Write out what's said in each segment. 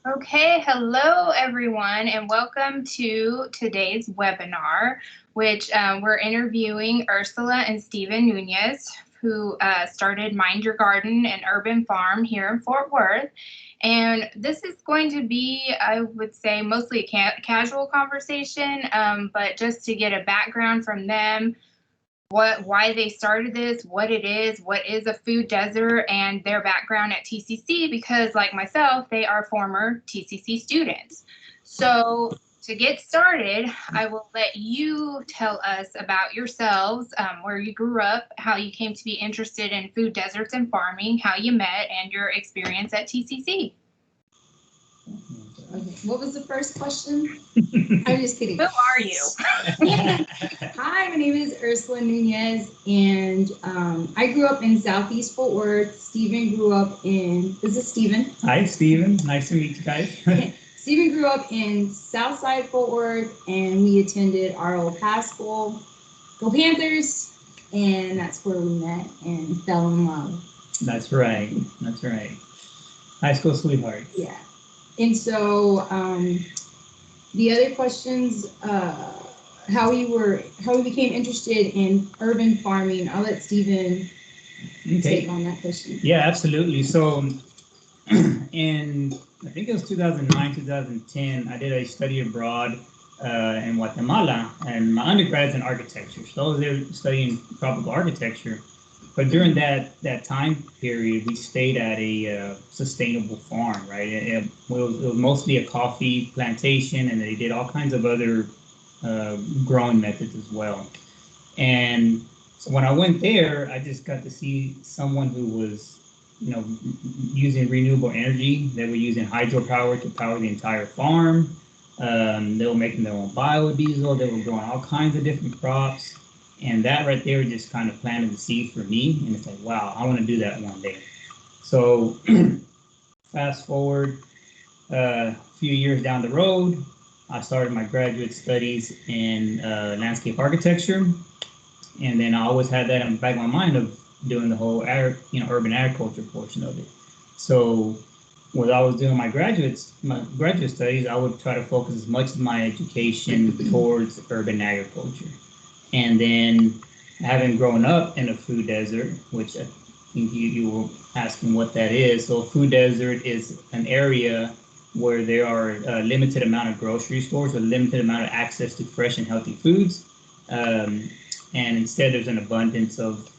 Okay, hello everyone, and welcome to today's webinar, which we're interviewing Ursula and Steven Nunez, who started Mind Your Garden and Urban Farm here in Fort Worth. And this is going to be, I would say, mostly a casual conversation, but just to get a background from them, why they started this, what it is, what is a food desert, and their background at TCC, because like myself, they are former TCC students. So to get started, I will let you tell us about yourselves, where you grew up, how you came to be interested in food deserts and farming, how you met, and your experience at TCC. Okay. What was the first question? I'm just kidding. Who are you? Hi, my name is Ursula Nunez, and I grew up in Southeast Fort Worth. Steven grew up in, is this Steven? Hi, Steven. Nice to meet you guys. Steven grew up in Southside Fort Worth, and we attended RO Pass School. Go Panthers! And that's where we met and fell in love. That's right. That's right. High school sweetheart. Yeah. And so the other questions, how we became interested in urban farming, I'll let Steven take on that question. Yeah, absolutely. So in, I think it was 2009, 2010, I did a study abroad in Guatemala, and my undergrad's in architecture. So I was there studying tropical architecture. But during that time period, we stayed at a sustainable farm, right? It was mostly a coffee plantation, and they did all kinds of other growing methods as well. And so when I went there, I just got to see someone who was, using renewable energy. They were using hydropower to power the entire farm. They were making their own biodiesel. They were growing all kinds of different crops. And that right there just kind of planted the seed for me. And it's like, wow, I want to do that one day. So fast forward a few years down the road, I started my graduate studies in landscape architecture. And then I always had that in the back of my mind of doing the whole urban agriculture portion of it. So when I was doing my graduate studies, I would try to focus as much of my education towards urban agriculture. And then, having grown up in a food desert, which I think you were asking what that is. So a food desert is an area where there are a limited amount of grocery stores, or limited amount of access to fresh and healthy foods. And instead, there's an abundance of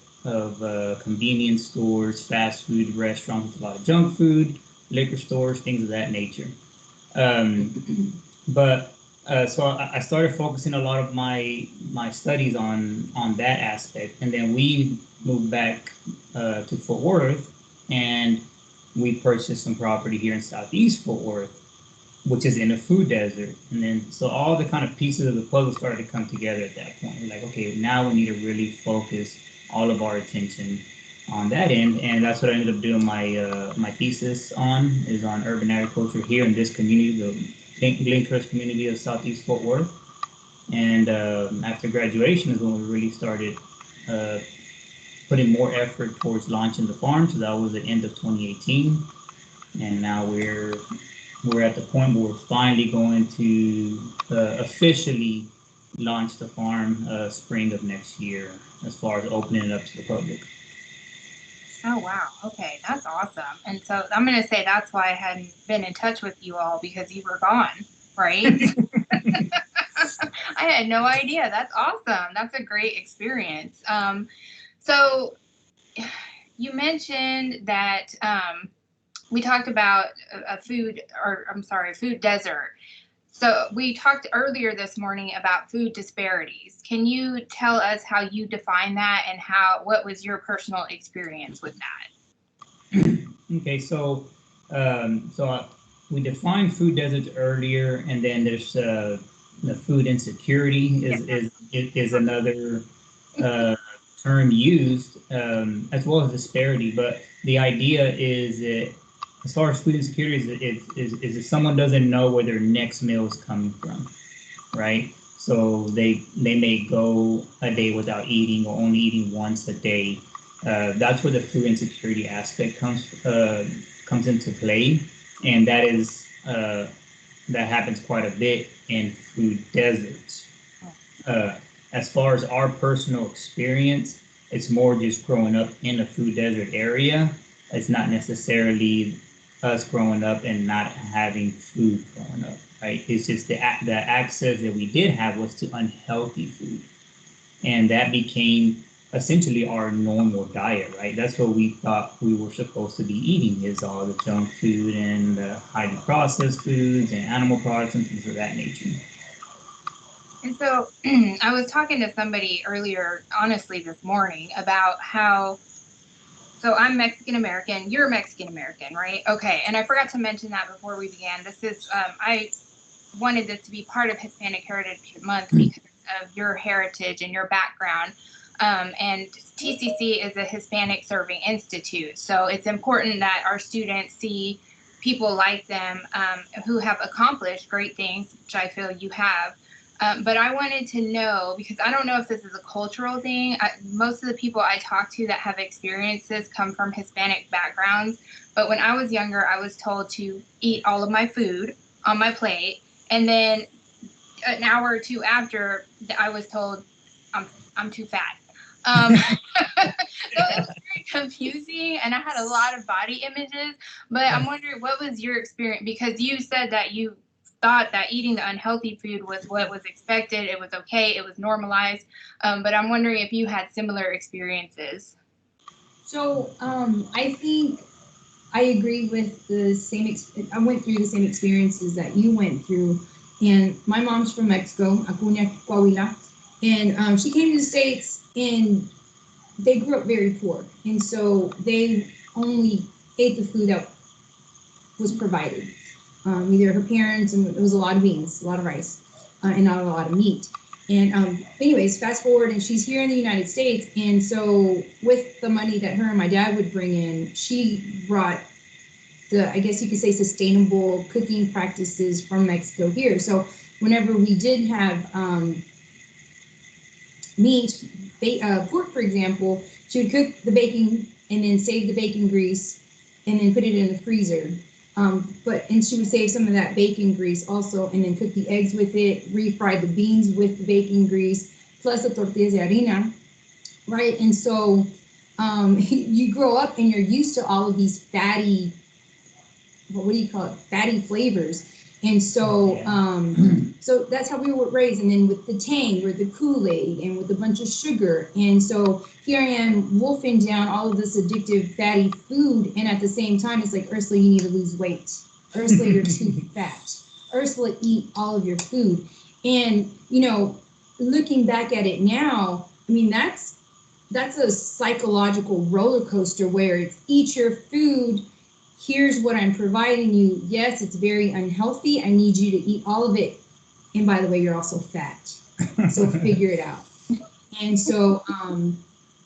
convenience stores, fast food restaurants with a lot of junk food, liquor stores, things of that nature. So I started focusing a lot of my studies on that aspect, and then we moved back to Fort Worth, and we purchased some property here in Southeast Fort Worth, which is in a food desert. And then so all the kind of pieces of the puzzle started to come together at that point. We're like, okay, now we need to really focus all of our attention on that end, and that's what I ended up doing my thesis on, is on urban agriculture here in this community, the Glencrest community of Southeast Fort Worth. And after graduation is when we really started putting more effort towards launching the farm. So that was the end of 2018, and now we're at the point where we're finally going to officially launch the farm spring of next year, as far as opening it up to the public. Oh, wow. Okay, that's awesome. And so I'm going to say that's why I hadn't been in touch with you all, because you were gone, right? I had no idea. That's awesome. That's a great experience. So you mentioned that we talked about a food desert. So we talked earlier this morning about food disparities. Can you tell us how you define that, and what was your personal experience with that? Okay, so we defined food deserts earlier, and then there's the food insecurity is another term used, as well as disparity. But the idea is that, as far as food insecurity, is if someone doesn't know where their next meal is coming from, right? So they may go a day without eating, or only eating once a day. That's where the food insecurity aspect comes comes into play, and that happens quite a bit in food deserts. As far as our personal experience, it's more just growing up in a food desert area. It's not necessarily us growing up and not having food growing up, right? It's just the access that we did have was to unhealthy food, and that became essentially our normal diet, right? That's what we thought we were supposed to be eating, is all the junk food and the highly processed foods and animal products and things of that nature. And so I was talking to somebody earlier, honestly, this morning about how, so I'm Mexican American, you're Mexican American, right? Okay. And I forgot to mention that before we began. This is, I wanted this to be part of Hispanic Heritage Month because of your heritage and your background. And TCC is a Hispanic Serving Institute. So it's important that our students see people like them who have accomplished great things, which I feel you have. But I wanted to know, because I don't know if this is a cultural thing. Most of the people I talk to that have experienced this come from Hispanic backgrounds. But when I was younger, I was told to eat all of my food on my plate. And then an hour or two after, I was told I'm too fat. So it was very confusing, and I had a lot of body images. But I'm wondering, what was your experience? Because you said that you thought that eating the unhealthy food was what was expected. It was okay. It was normalized. But I'm wondering if you had similar experiences. So I think I agree with the same. I went through the same experiences that you went through. And my mom's from Mexico, Acuña, Coahuila, and she came to the States, and they grew up very poor, and so they only ate the food that was provided. Either her parents, and it was a lot of beans, a lot of rice, and not a lot of meat. And anyways, fast forward, and she's here in the United States, and so with the money that her and my dad would bring in, she brought the, I guess you could say, sustainable cooking practices from Mexico here. So whenever we did have meat, pork, for example, she would cook the bacon and then save the bacon grease and then put it in the freezer. And she would save some of that bacon grease also, and then cook the eggs with it, refry the beans with the bacon grease, plus the tortillas de harina, right? And so you grow up and you're used to all of these fatty, what do you call it? Fatty flavors. And so, so that's how we were raised. And then with the Tang, with the Kool-Aid, and with a bunch of sugar. And so here I am wolfing down all of this addictive fatty food. And at the same time, it's like, Ursula, you need to lose weight. Ursula, you're too fat. Ursula, eat all of your food. And, you know, looking back at it now, I mean, that's a psychological roller coaster where it's eat your food. Here's what I'm providing you. Yes, it's very unhealthy. I need you to eat all of it. And by the way, you're also fat. So figure it out. And so,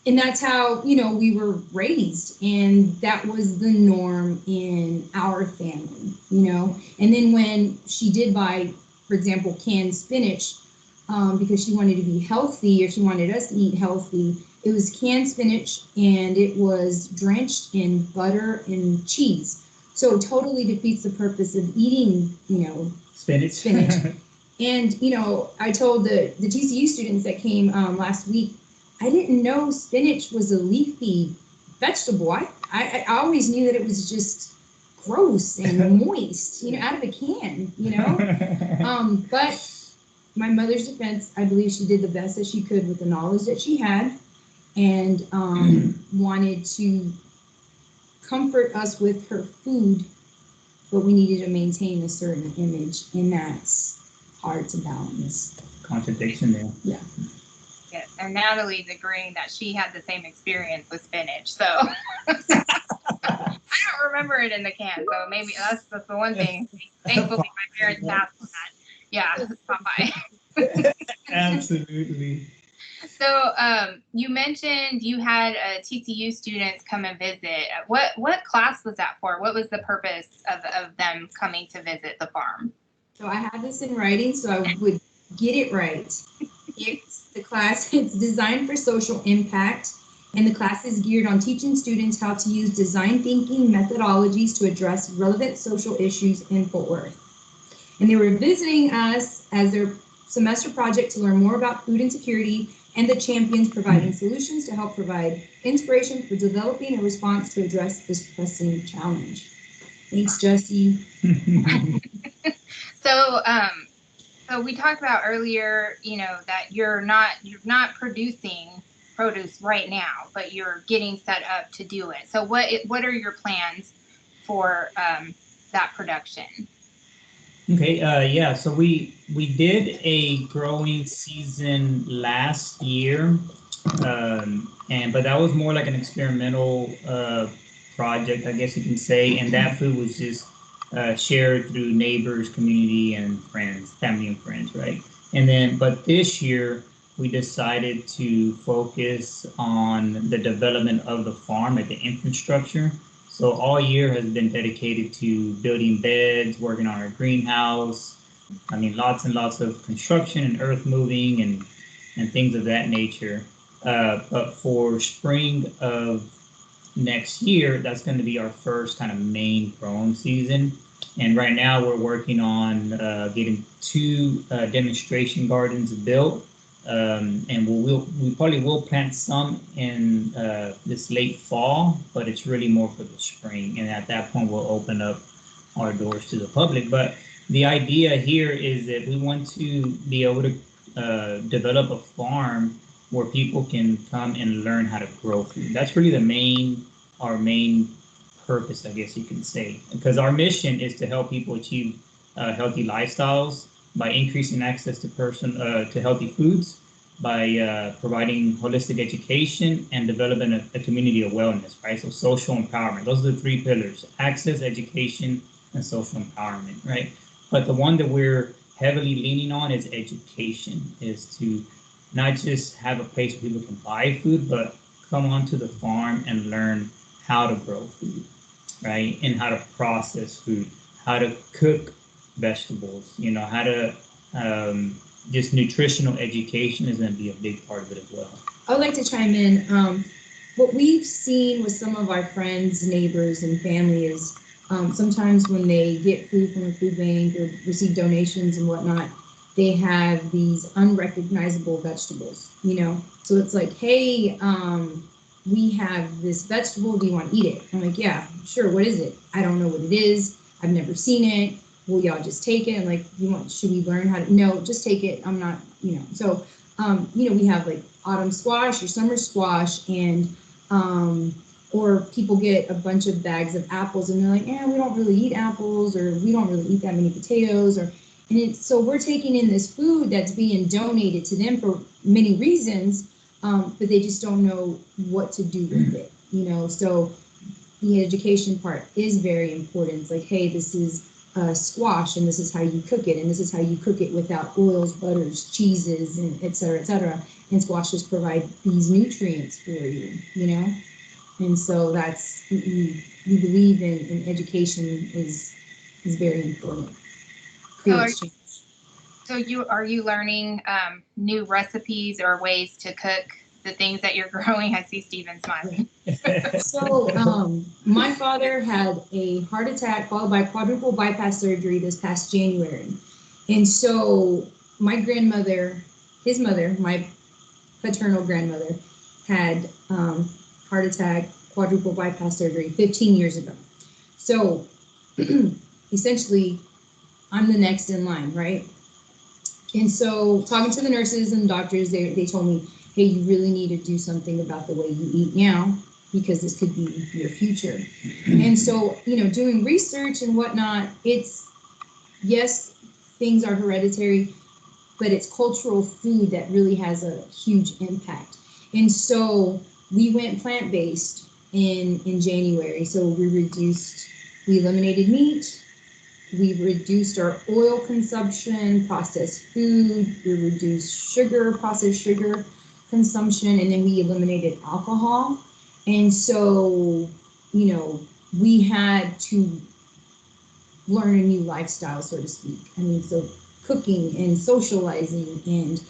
and that's how, you know, we were raised. And that was the norm in our family, you know. And then when she did buy, for example, canned spinach, because she wanted to be healthy, or she wanted us to eat healthy, it was canned spinach, and it was drenched in butter and cheese. So it totally defeats the purpose of eating, you know, spinach. And, you know, I told the TCU students that came last week, I didn't know spinach was a leafy vegetable. I always knew that it was just gross and moist, you know, out of a can, you know. But my mother's defense, I believe she did the best that she could with the knowledge that she had, and wanted to comfort us with her food, but we needed to maintain a certain image, and that's hard to balance. Contradiction there. Yeah. Yes, and Natalie's agreeing that she had the same experience with spinach. So I don't remember it in the can, so maybe that's the one thing. Thankfully, my parents passed on that. Yeah, Popeye. Absolutely. So you mentioned you had TCU students come and visit. What class was that for? What was the purpose of them coming to visit the farm? So I had this in writing, so I would get it right. It's the class, it's designed for social impact, And the class is geared on teaching students how to use design thinking methodologies to address relevant social issues in Fort Worth. And they were visiting us as their semester project to learn more about food insecurity and the champions providing solutions to help provide inspiration for developing a response to address this pressing challenge. Thanks, Jesse. So we talked about earlier, that you're not producing produce right now, but you're getting set up to do it. So what are your plans for that production? Okay, yeah, so we did a growing season last year, but that was more like an experimental project, I guess you can say, and that food was just shared through neighbors, community, and friends, family and friends, right? But this year we decided to focus on the development of the farm, like the infrastructure. So all year has been dedicated to building beds, working on our greenhouse. I mean, lots and lots of construction and earth moving and things of that nature. But for spring of next year, that's going to be our first kind of main growing season. And right now we're working on getting 2 demonstration gardens built. And we probably will plant some in this late fall, but it's really more for the spring. And at that point, we'll open up our doors to the public. But the idea here is that we want to be able to develop a farm where people can come and learn how to grow food. That's really our main purpose, I guess you can say, because our mission is to help people achieve healthy lifestyles by increasing access to healthy foods, by providing holistic education and developing a community of wellness, right? So social empowerment. Those are the 3 pillars: access, education, and social empowerment, right? But the one that we're heavily leaning on is education, is to not just have a place where people can buy food, but come onto the farm and learn how to grow food, right? And how to process food, how to cook vegetables, how to just nutritional education is going to be a big part of it as well. I would like to chime in. What we've seen with some of our friends, neighbors, and family is sometimes when they get food from a food bank or receive donations and whatnot, they have these unrecognizable vegetables, So it's like, hey, we have this vegetable. Do you want to eat it? I'm like, yeah, sure. What is it? I don't know what it is. I've never seen it. Will y'all just take it? I'm like, should we learn how to? No, just take it. I'm not, So, we have like autumn squash or summer squash, and or people get a bunch of bags of apples and they're like, we don't really eat apples, or we don't really eat that many potatoes, so we're taking in this food that's being donated to them for many reasons, but they just don't know what to do with it, So the education part is very important. It's like, hey, this is squash, and this is how you cook it, and this is how you cook it without oils, butters, cheeses, and et cetera, et cetera. And squashes provide these nutrients for you, And so that's, we believe in education is very important. So are you learning new recipes or ways to cook the things that you're growing? I see Steven smiling. So my father had a heart attack followed by quadruple bypass surgery this past January. And so my grandmother, his mother, my paternal grandmother, had heart attack, quadruple bypass surgery 15 years ago. So essentially, I'm the next in line, right? And so talking to the nurses and doctors, they told me, hey, you really need to do something about the way you eat now, because this could be your future. And so, doing research and whatnot, yes, things are hereditary, but it's cultural food that really has a huge impact. And so we went plant-based in January. So we eliminated meat, we reduced our oil consumption, processed food, we reduced processed sugar consumption, and then we eliminated alcohol. And so, we had to learn a new lifestyle, so to speak. So cooking and socializing and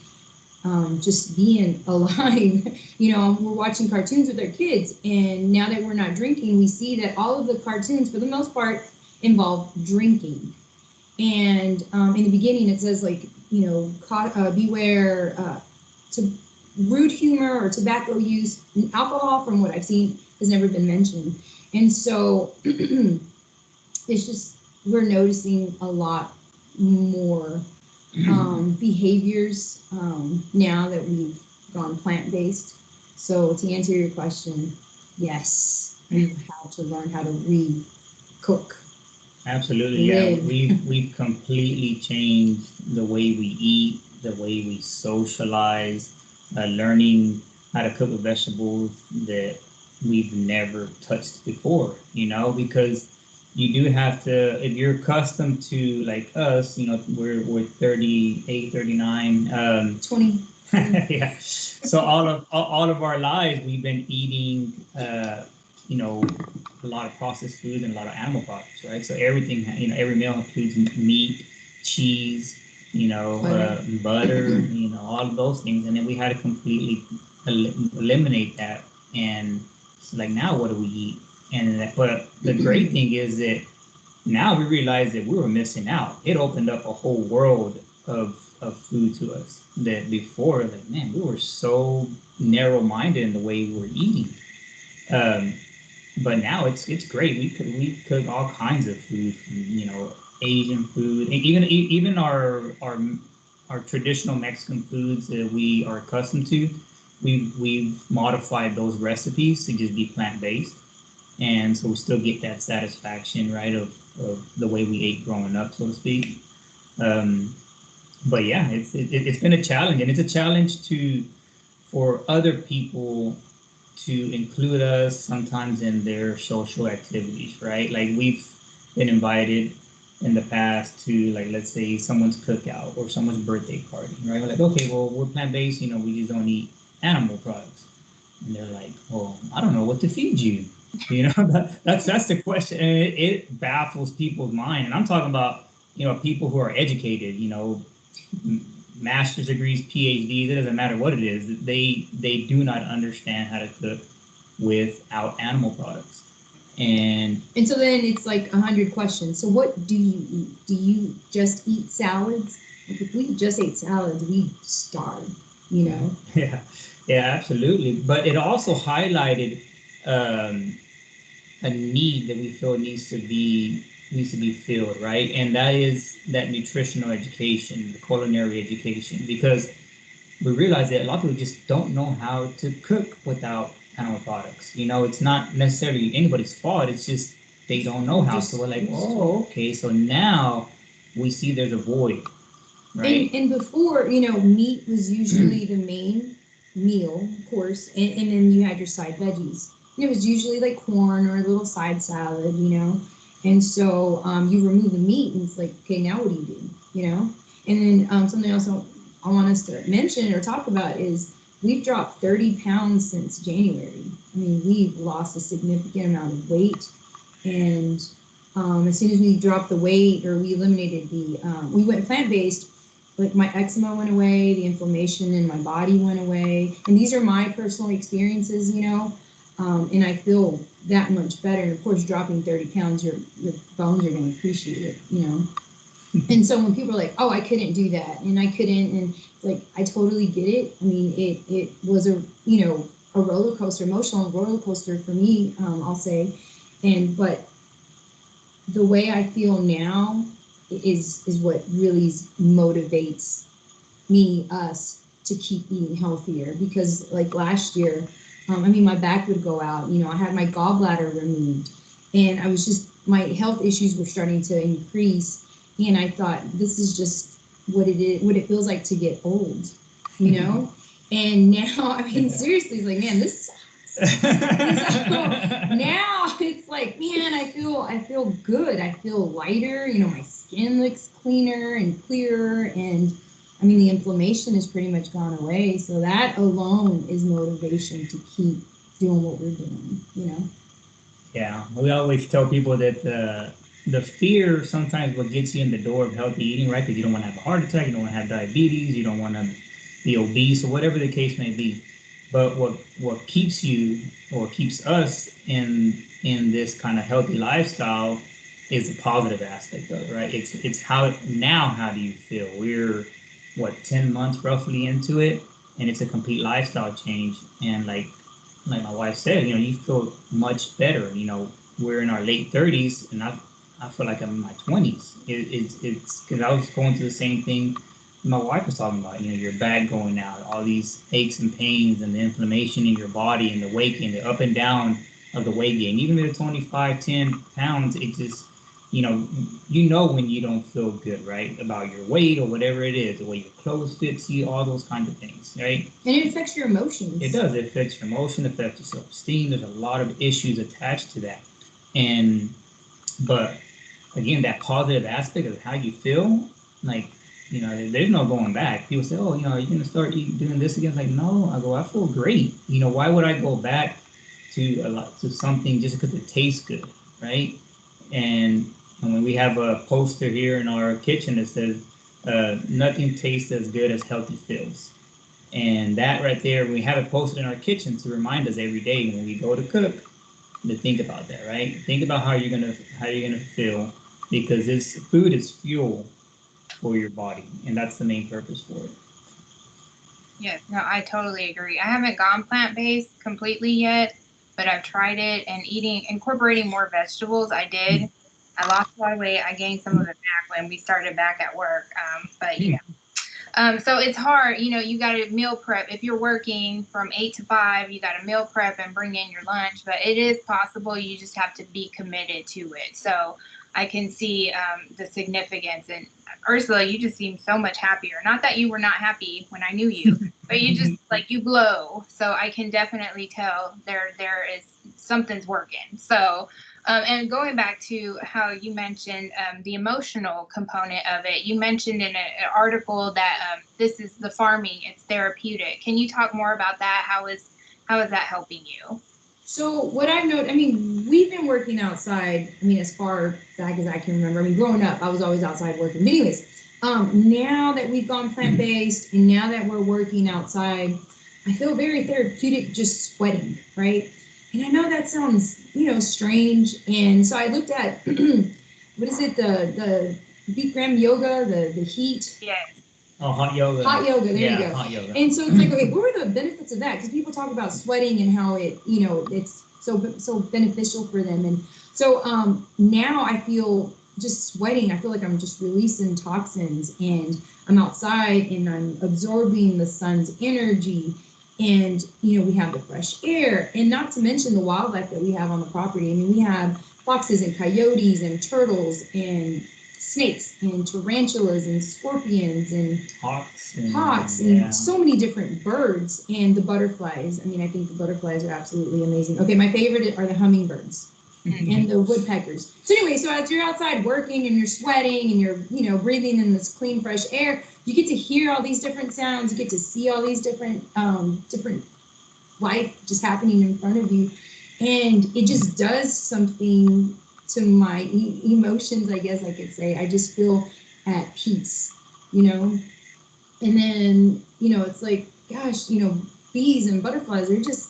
just being alive. You know, we're watching cartoons with our kids, and now that we're not drinking, we see that all of the cartoons, for the most part, involve drinking. And in the beginning, it says like, you know, beware to rude humor or tobacco use. Alcohol, from what I've seen, has never been mentioned. And so it's just, we're noticing a lot more behaviors now that we've gone plant-based. So to answer your question, yes, we have to learn how to re-cook. Absolutely, yeah. We've completely changed the way we eat, the way we socialize, learning how to cook with vegetables that we've never touched before, you know, because you do have to, if you're accustomed to like us, you know, we're 38, 39, 20. yeah. So all of our lives we've been eating you know, a lot of processed food and a lot of animal products, right? So everything, you know, every meal includes meat, cheese, you know, butter, you know, all of those things. And then we had to completely eliminate that. And so like now, what do we eat? And but the great thing is that now we realize that we were missing out. It opened up a whole world of food to us that before, like, man, we were so narrow-minded in the way we were eating. But now it's great. We cook all kinds of food, you know, Asian food, and even our traditional Mexican foods that we are accustomed to. We've modified those recipes to just be plant-based, and so we still get that satisfaction, right, of the way we ate growing up, so to speak. But yeah, it's been a challenge, and it's a challenge to for other people to include us sometimes in their social activities, right? Like we've been invited in the past to, like, let's say someone's cookout or someone's birthday party, right? We're like, okay, well, we're plant-based, you know, we just don't eat animal products. And they're like, well, I don't know what to feed you. You know, that's the question. And it baffles people's mind. And I'm talking about, you know, people who are educated, you know, master's degrees, PhDs, it doesn't matter what it is. They do not understand how to cook without animal products. And so then it's like 100 questions. So what do you eat? Do you just eat salads? Like if we just ate salads, we'd starve, you know? Yeah, absolutely. But it also highlighted a need that we feel needs to be filled, right? And that is that nutritional education, the culinary education, because we realize that a lot of people just don't know how to cook without animal products. You know, it's not necessarily anybody's fault. It's just they don't know how. So we're like, oh, okay. So now we see there's a void, right? And before, you know, meat was usually the main meal, of course, and then you had your side veggies. And it was usually like corn or a little side salad, you know. And so you remove the meat, and it's like, okay, now what do you do, you know? And then something else I want us to mention or talk about is we've dropped 30 pounds since January. I mean, we've lost a significant amount of weight. And as soon as we dropped the weight or we eliminated we went plant-based, like my eczema went away, the inflammation in my body went away. And these are my personal experiences, you know, and I feel that much better. And of course, dropping 30 pounds, your bones are going to appreciate it, you know. And so when people are like, oh, I couldn't do that, and I couldn't, and like, I totally get it. I mean, it was a, you know, a roller coaster, emotional roller coaster for me, I'll say. But the way I feel now is what really motivates me, us, to keep eating healthier. Because like last year, I mean, my back would go out, you know, I had my gallbladder removed, and I was just, my health issues were starting to increase. And I thought, this is just what it is, what it feels like to get old, you know? And now, I mean, seriously, it's like, man, this sucks. So now it's like, man, I feel good. I feel lighter, you know, my skin looks cleaner and clearer. And I mean, the inflammation has pretty much gone away. So that alone is motivation to keep doing what we're doing, you know? Yeah, we always tell people that the fear sometimes what gets you in the door of healthy eating, right? Because you don't want to have a heart attack, you don't want to have diabetes, you don't want to, be obese or whatever the case may be. But what keeps you or keeps us in this kind of healthy lifestyle is the positive aspect of it, right? It's how do you feel? We're what 10 months roughly into it, and it's a complete lifestyle change. And like my wife said, you feel much better. We're in our late 30s, and I feel like I'm in my 20s. It's because I was going through the same thing my wife was talking about. Your back going out, all these aches and pains, and the inflammation in your body, and the weight gain, the up and down of the weight gain. Even if it's 25, 10 pounds, it just, when you don't feel good, right? About your weight or whatever it is, the way your clothes fits you, all those kinds of things, right? And it affects your emotions. It does. It affects your emotion, it affects your self-esteem. There's a lot of issues attached to that. But again, that positive aspect of how you feel, there's no going back. People say, "Oh, are you going to start doing this again?" Like, no. I go, I feel great. Why would I go back to something just because it tastes good, right? And when we have a poster here in our kitchen that says, "Nothing tastes as good as healthy feels," and that right there, we have it posted in our kitchen to remind us every day when we go to cook to think about that, right? Think about how you're gonna feel, because this food is fuel for your body, and that's the main purpose for it. Yeah, no, I totally agree. I haven't gone plant-based completely yet, but I've tried it, and incorporating more vegetables. I did. I lost a lot of weight. I gained some of it back when we started back at work. So it's hard. You got to meal prep. If you're working from 8 to 5, you got to meal prep and bring in your lunch. But it is possible. You just have to be committed to it. So I can see the significance. And Ursula, you just seem so much happier. Not that you were not happy when I knew you, but you just you glow. So I can definitely tell there is something's working. So. And going back to how you mentioned the emotional component of it, you mentioned in an article that this is the farming, it's therapeutic. Can you talk more about that? How is that helping you? So what I've noticed, we've been working outside, as far back as I can remember. Growing up, I was always outside working. But anyways, now that we've gone plant-based and now that we're working outside, I feel very therapeutic just sweating, right? And I know that sounds, strange. And so I looked at, what is it, the Bikram yoga, the heat. Yes. Oh, hot yoga. Hot yoga, there you go. Hot yoga. And so it's like, okay, what were the benefits of that? Because people talk about sweating and how it, it's so beneficial for them. And so now I feel just sweating. I feel like I'm just releasing toxins, and I'm outside and I'm absorbing the sun's energy. And, we have the fresh air, and not to mention the wildlife that we have on the property. We have foxes and coyotes and turtles and snakes and tarantulas and scorpions and hawks and so many different birds, and the butterflies. I think the butterflies are absolutely amazing. Okay, my favorite are the hummingbirds. And the woodpeckers. So anyway, so as you're outside working and you're sweating and you're, breathing in this clean, fresh air, you get to hear all these different sounds. You get to see all these different life just happening in front of you. And it just does something to my emotions, I guess I could say. I just feel at peace, And then, it's like, gosh, bees and butterflies are just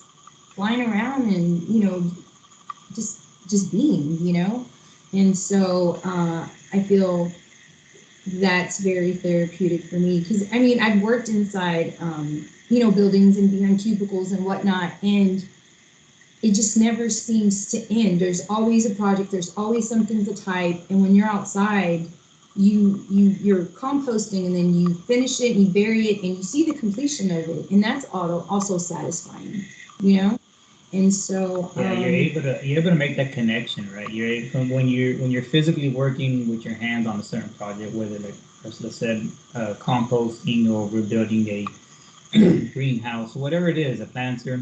flying around and, just being, and so I feel that's very therapeutic for me, because I've worked inside buildings and behind cubicles and whatnot, and it just never seems to end. There's always a project, there's always something to type, and when you're outside, you're composting, and then you finish it and you bury it and you see the completion of it, and that's also satisfying, And so you're able to make that connection, right? You're able, when you're physically working with your hands on a certain project, whether like Ursula said, composting or rebuilding a greenhouse, whatever it is, a planter.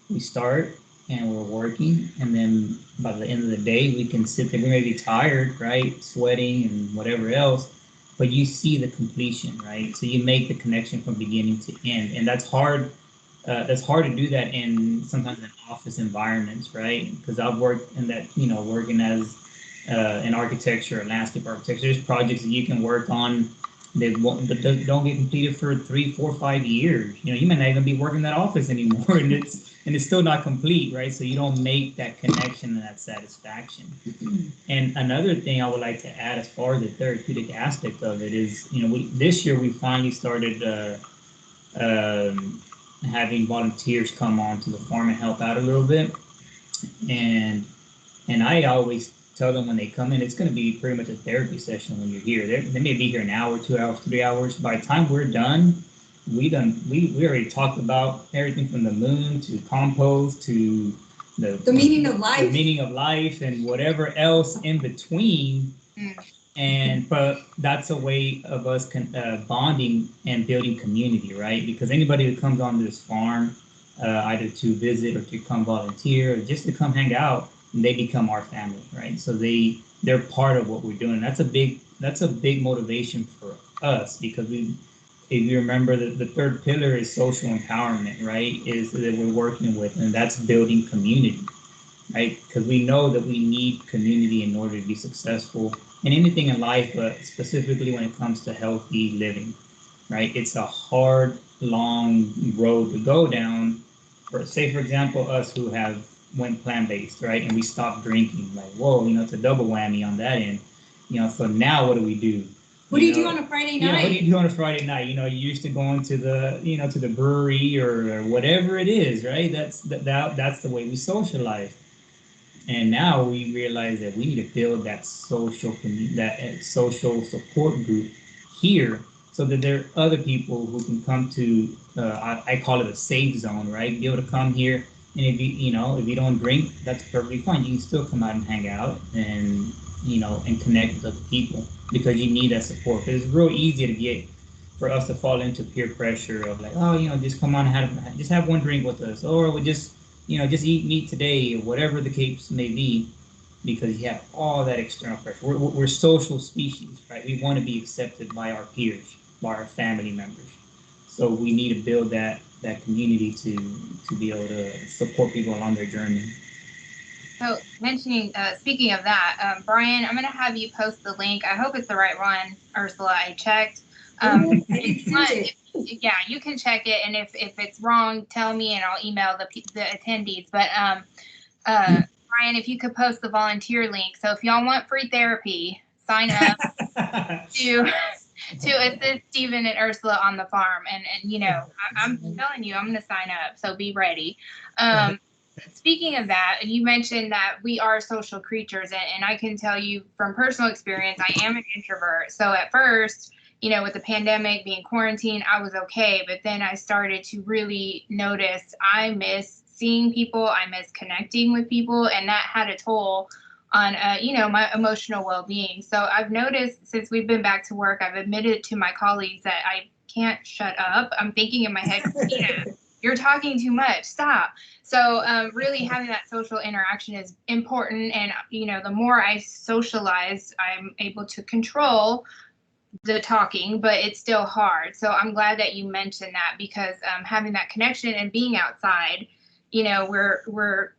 We start and we're working, and then by the end of the day, we can sit there. We may be tired, right, sweating and whatever else, but you see the completion, right? So you make the connection from beginning to end, and that's hard. That's hard to do that in sometimes in office environments, right? Because I've worked in that, working as in architecture, landscape architecture. There's projects that you can work on they won't, that don't get completed for 3, 4, 5 years. You may not even be working in that office anymore, and it's still not complete, right? So you don't make that connection and that satisfaction. And another thing I would like to add, as far as the therapeutic aspect of it, is this year we finally started having volunteers come on to the farm and help out a little bit, and I always tell them when they come in, it's going to be pretty much a therapy session when you're here. They may be here an hour, 2 hours, 3 hours. By the time we're done, we already talked about everything from the moon to compost to the meaning of life, and whatever else in between. But that's a way of us bonding and building community, right? Because anybody who comes onto this farm, either to visit or to come volunteer or just to come hang out, they become our family, right? So they're part of what we're doing. That's a big motivation for us, because if you remember, the third pillar is social empowerment, right? Is that we're working with, and that's building community, right? Because we know that we need community in order to be successful in anything in life, but specifically when it comes to healthy living, right? It's a hard, long road to go down. For example, us who have went plant-based, right? And we stopped drinking, like, whoa, it's a double whammy on that end. So now what do we do? What do you do on a Friday night? Yeah, what do you do on a Friday night? You used to going to the brewery or whatever it is, right? That's the way we socialize. And now we realize that we need to build that social support group here, so that there are other people who can come to, I call it a safe zone, right? Be able to come here, and if you don't drink, that's perfectly fine. You can still come out and hang out and connect with other people, because you need that support. Because it's real easy for us to fall into peer pressure of like, oh, just come on and just have one drink with us, or we just eat meat today, or whatever the case may be, because you have all that external pressure. We're social species, right? We want to be accepted by our peers, by our family members. So we need to build that community to be able to support people along their journey. So speaking of that, Brian, I'm going to have you post the link. I hope it's the right one, Ursula. I checked. Yeah, you can check it, and if it's wrong, tell me, and I'll email the attendees. But Brian, if you could post the volunteer link. So if y'all want free therapy, sign up to assist Stephen and Ursula on the farm. And I'm telling you, I'm going to sign up. So be ready. Speaking of that, you mentioned that we are social creatures, and I can tell you from personal experience, I am an introvert. So at first, with the pandemic, being quarantined, I was okay. But then I started to really notice I miss seeing people, I miss connecting with people, and that had a toll on, my emotional well-being. So I've noticed since we've been back to work, I've admitted to my colleagues that I can't shut up. I'm thinking in my head, you're talking too much, stop. So really having that social interaction is important. And, the more I socialize, I'm able to control the talking, but it's still hard. So I'm glad that you mentioned that, because having that connection and being outside, we're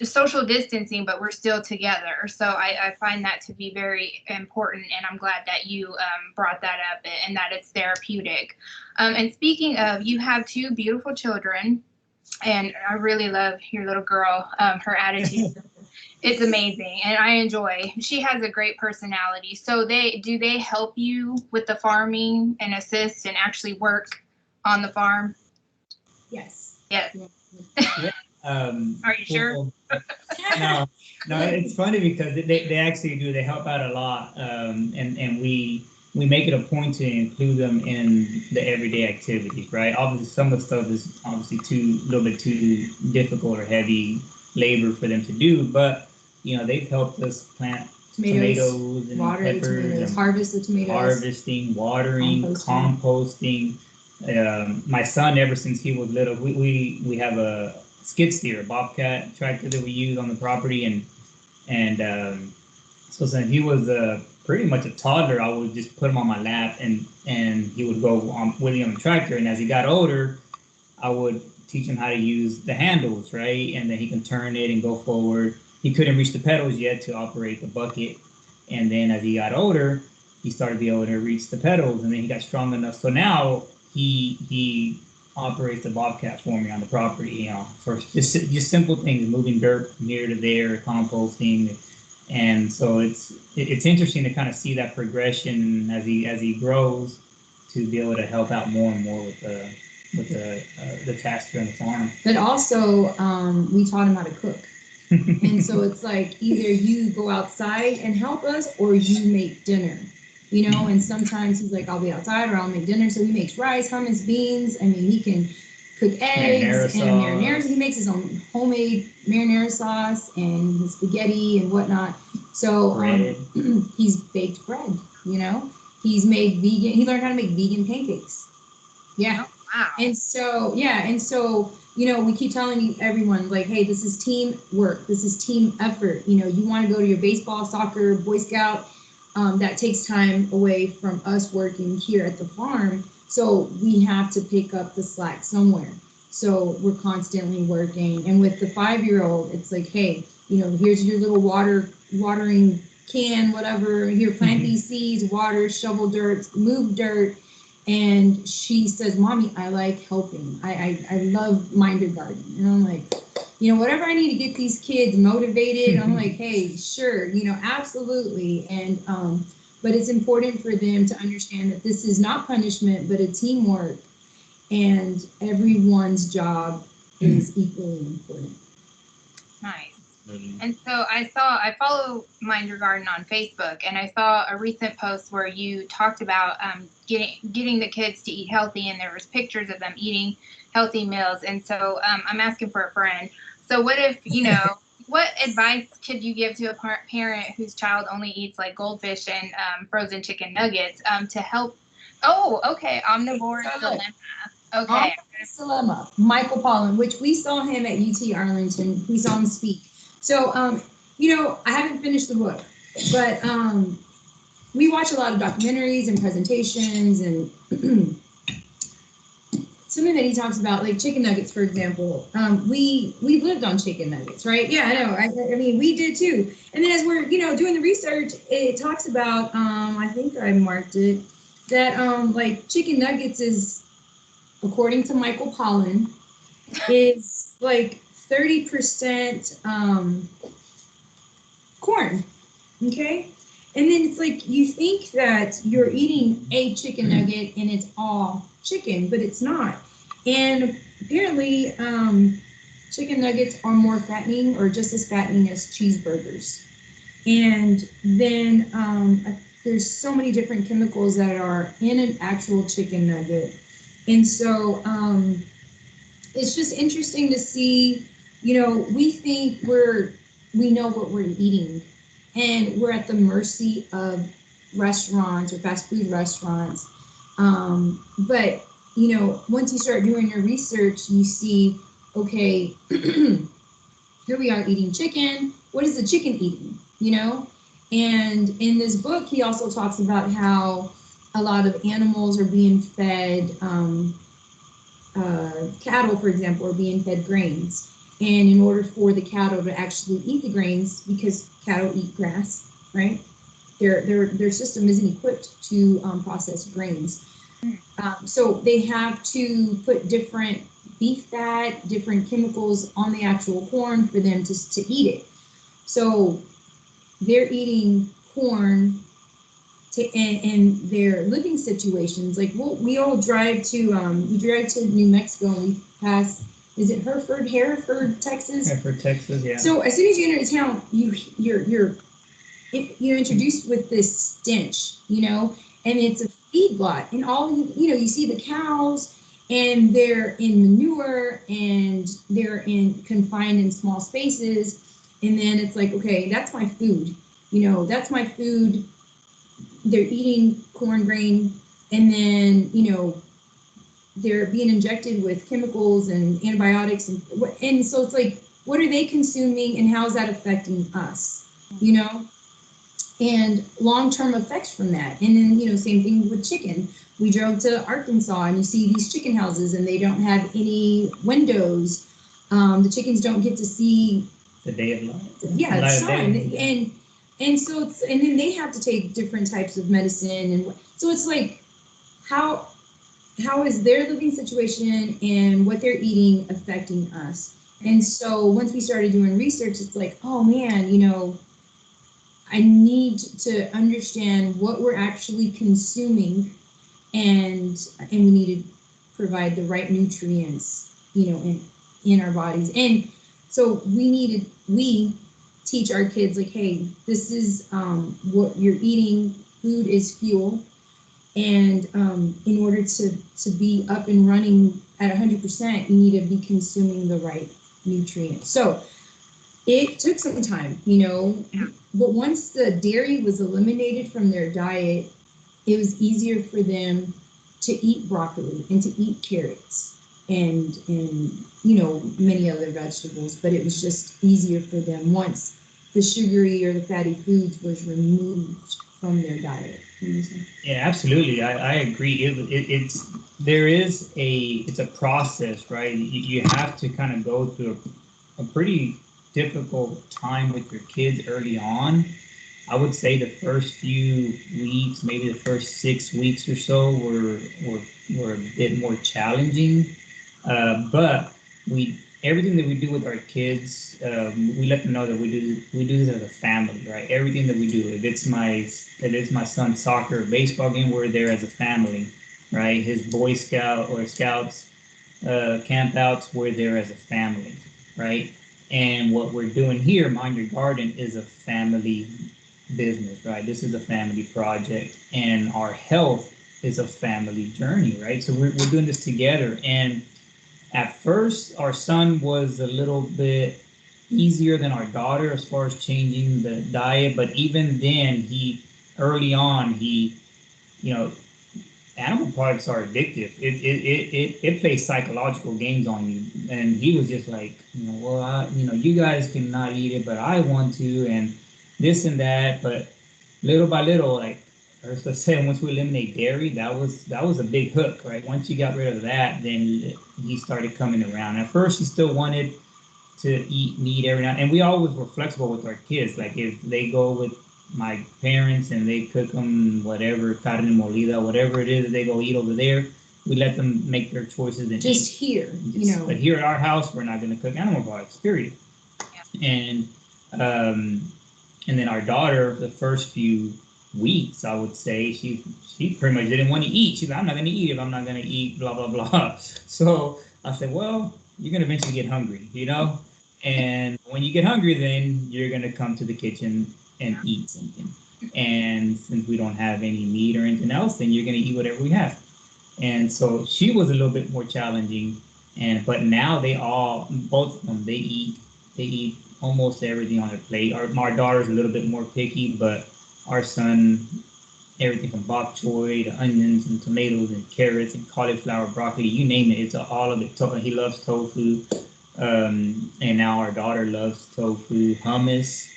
social distancing, but we're still together. So I find that to be very important, and I'm glad that you brought that up, and that it's therapeutic. And speaking of, you have 2 beautiful children, and I really love your little girl, her attitude. It's amazing, and I enjoy. She has a great personality. So do they help you with the farming and assist and actually work on the farm? Yes. Yes. Yeah. Are you sure? No, it's funny because they actually do. They help out a lot, and we make it a point to include them in the everyday activities, right? Obviously, some of the stuff is obviously a little bit too difficult or heavy labor for them to do, but they've helped us plant tomatoes and peppers, and harvest the tomatoes, harvesting, watering, composting. My son, ever since he was little, we have a skid steer, a bobcat tractor that we use on the property, and so since he was pretty much a toddler, I would just put him on my lap, and he would go with me on the tractor. And as he got older, I would teach him how to use the handles, right? And then he can turn it and go forward. He couldn't reach the pedals yet to operate the bucket. And then as he got older, he started to be able to reach the pedals, and then he got strong enough. So now he operates the bobcat for me on the property, you know, for just simple things, moving dirt from here to there, composting, and so it's interesting to kind of see that progression as he grows, to be able to help out more and more with the task here on the farm. But also, we taught him how to cook. And so it's like either you go outside and help us, or you make dinner, you know. And sometimes he's like, I'll be outside, or I'll make dinner. So he makes rice, hummus, beans. I mean, he can cook eggs and marinara. He makes his own homemade marinara sauce and his spaghetti and whatnot. So he's baked bread, you know. He's made vegan. He learned how to make vegan pancakes. Yeah. Oh, wow. And so, you know, we keep telling everyone, like, hey, this is teamwork. This is team effort. You know, you want to go to your baseball, soccer, Boy Scout. That takes time away from us working here at the farm. So we have to pick up the slack somewhere. So we're constantly working. And with the 5-year-old, it's like, hey, you know, here's your little watering can, whatever. Here, plant these seeds, water, shovel dirt, move dirt. And she says, Mommy, I like helping. I love Minder Garden. And I'm like, you know, whatever I need to get these kids motivated, I'm like, hey, sure, you know, absolutely. And but it's important for them to understand that this is not punishment, but a teamwork, and everyone's job is equally important. Nice. And so I follow Mind Your Garden on Facebook, and I saw a recent post where you talked about getting the kids to eat healthy, and there was pictures of them eating healthy meals. And so I'm asking for a friend. So what if, you know, what advice could you give to a parent whose child only eats like goldfish and frozen chicken nuggets to help? Oh, okay, omnivore dilemma. Okay. Dilemma. Michael Pollan, which we saw him at UT Arlington. We saw him speak. So, you know, I haven't finished the book, but we watch a lot of documentaries and presentations, and something that he talks about, like chicken nuggets, for example. We've lived on chicken nuggets, right? Yeah, I know. I mean, we did too. And then as we're, you know, doing the research, it talks about, I think I marked it, that like chicken nuggets is, according to Michael Pollan, is like 30% corn, okay? And then it's like, you think that you're eating a chicken nugget and it's all chicken, but it's not. And apparently, chicken nuggets are more fattening, or just as fattening as cheeseburgers. And then there's so many different chemicals that are in an actual chicken nugget. And so it's just interesting to see, you know, we think we know what we're eating, and we're at the mercy of restaurants or fast food restaurants. But, you know, once you start doing your research, you see, okay, here we are eating chicken. What is the chicken eating, you know? And in this book, he also talks about how a lot of animals are being fed, cattle, for example, are being fed grains. And in order for the cattle to actually eat the grains, because cattle eat grass, right? Their system isn't equipped to process grains. So they have to put different beef fat, different chemicals on the actual corn for them to eat it. So they're eating corn in their living situations. Like, we all drive to New Mexico, and we pass, is it Hereford, Texas? Hereford, Texas, yeah. So as soon as you enter town, you're introduced with this stench, you know, and it's a feedlot, and all you see the cows, and they're in manure, and they're confined in small spaces, and then it's like, okay, that's my food, you know, that's my food. They're eating corn grain, and then, you know, they're being injected with chemicals and antibiotics, and so it's like, what are they consuming, and how is that affecting us, you know? And long-term effects from that. And then, you know, same thing with chicken. We drove to Arkansas, and you see these chicken houses, and they don't have any windows. The chickens don't get to see the day of light. Yeah, the sun. And And so and then they have to take different types of medicine, and so it's like how is their living situation and what they're eating affecting us? And so once we started doing research, it's like, oh man, I need to understand what we're actually consuming, and we need to provide the right nutrients, in our bodies. And so we teach our kids, like, hey, this is what you're eating. Food is fuel, and in order to be up and running at 100%, you need to be consuming the right nutrients. So it took some time, but once the dairy was eliminated from their diet, it was easier for them to eat broccoli and to eat carrots and many other vegetables. But it was just easier for them once the sugary or the fatty foods was removed from their diet. Yeah, absolutely. I agree. It's a process, right? You have to kind of go through a pretty difficult time with your kids early on. I would say the first few weeks, maybe the first 6 weeks or so, were a bit more challenging. But we everything that we do with our kids, we let them know that we do this as a family, right? Everything that we do, if it's my son's soccer or baseball game, we're there as a family, right? His Boy Scout or Scouts camp outs, we're there as a family, right? And what we're doing here, Mind Your Garden, is a family business, right? This is a family project, and our health is a family journey, right? So we're doing this together. And at first, our son was a little bit easier than our daughter as far as changing the diet. But even then, early on, you know, animal products are addictive. It plays psychological games on you. And he was just like, well, you guys cannot eat it, but I want to, and this and that. But little by little, like Ursula said, once we eliminate dairy, that was a big hook, right? Once you got rid of that, then he started coming around. At first, he still wanted to eat meat every now, and we always were flexible with our kids. Like if they go with my parents and they cook them whatever carne molida, whatever it is that they go eat over there, we let them make their choices and just eat. here, But here at our house, we're not going to cook animal products, period. And and then our daughter, the first few weeks, I would say, she pretty much didn't want to eat. She's like, I'm not going to eat if I'm not going to eat, blah, blah, blah. So I said, well, you're going to eventually get hungry, And when you get hungry, then you're going to come to the kitchen and eat something. And since we don't have any meat or anything else, then you're going to eat whatever we have. And so she was a little bit more challenging. But now both of them, they eat almost everything on their plate. Our daughter's a little bit more picky, but our son, everything from bok choy to onions and tomatoes and carrots and cauliflower, broccoli, you name it, it's all of it. He loves tofu. And now our daughter loves tofu, hummus,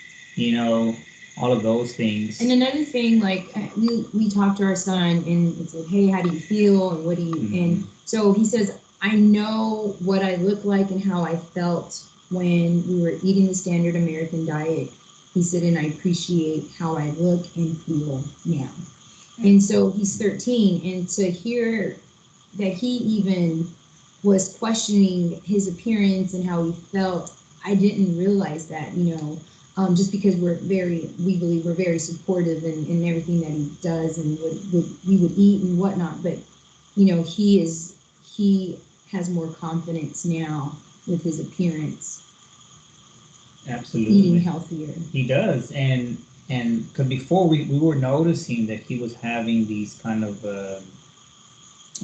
all of those things. And another thing, like we talked to our son, and it's like, hey, how do you feel, and what do you? Mm-hmm. And so he says, I know what I look like and how I felt when we were eating the standard American diet. He said, and I appreciate how I look and feel now. And so he's 13, and to hear that he even was questioning his appearance and how he felt, I didn't realize that, just because we believe we're very supportive in everything that he does and what we would eat and whatnot. But, he has more confidence now with his appearance. Absolutely. Eating healthier. He does. And because before we were noticing that he was having these kind of,